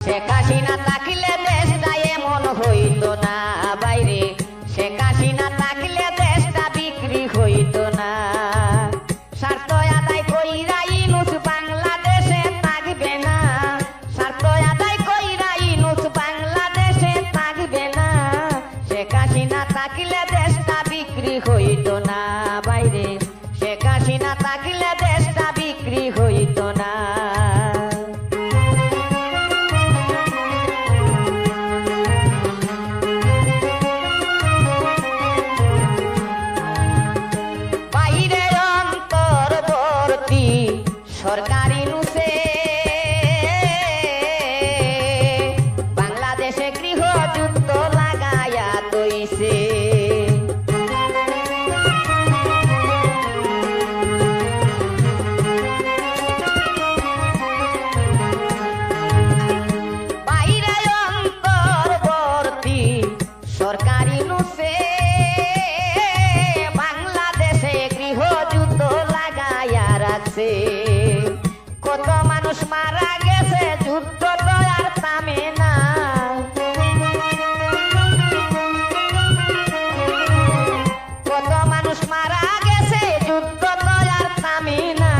শেখ হাসিনা থাকলে দেশটা এমন হইতো না বাইরে, শেখ হাসিনা থাকলে দেশটা বিক্রি হইতো না। স্বার্থ আদায় কইরা ইনুস বাংলাদেশে থাকবে না, স্বার্থ আদায় কইরা ইনুস বাংলাদেশে থাকবে না। শেখ হাসিনা থাকলে দেশটা বিক্রি হইতো না বাইরে, শেখ হাসিনা থাকলে দেশটা বিক্রি হইতো না। সরকারি নুসে বাংলাদেশে গৃহযুদ্ধ লাগায়া তৈছে। বাইরে অন্তর্বর্তী সরকারি নুসে বাংলাদেশে গৃহযুদ্ধ লাগায়া রাখছে। কত মানুষ মারা গেছে, যুদ্ধ তো আর থামে না। কত মানুষ মারা গেছে, যুদ্ধ তো আর থামে না।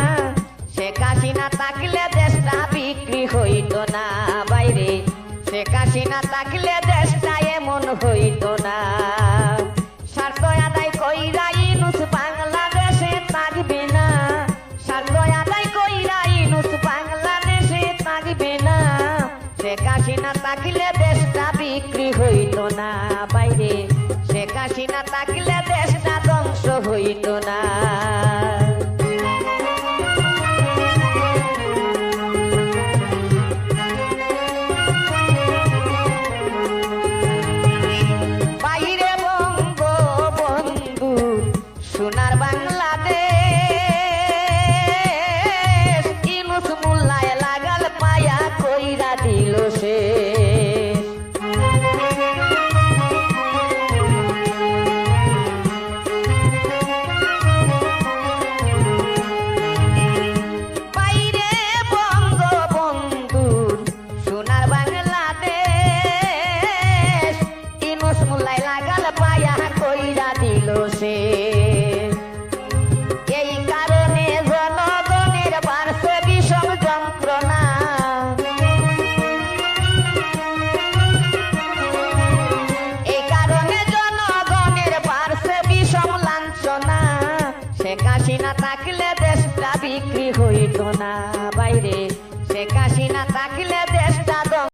শেখ হাসিনা থাকলে দেশটা বিক্রি হইতো না বাইরে, শেখ হাসিনা থাকলে দেশটা এমন হইতো না। স্বার্থ আদায় কইরা ইনুস বাংলাদেশে থাকবে না, স্বার্থ আদায় কইরা ইনুস বাংলাদেশে থাকবে না। শেখ হাসিনা থাকলে দেশটা বিক্রি হইতো না বাইরে, শেখ হাসিনা থাকলে দেশটা ধ্বংস হইতো না। বাইরে বঙ্গবন্ধু সোনার বাংলাদেশ, ইনুস মোল্লায় লাগাল পায়া কইরা দিল শেষ। বাইরে বঙ্গবন্ধু সোনার বাংলাদেশ, ইনুস মোল্লায় লাগাল পায়া কইরা দিল শেষ। এই কারণে জনগণের বাড়ছে বিষম যন্ত্রণা, এই কারণে জনগণের বাড়ছে বিষম লাঞ্ছনা। শেখ হাসিনা থাকলে দেশটা বিক্রি হইতো না।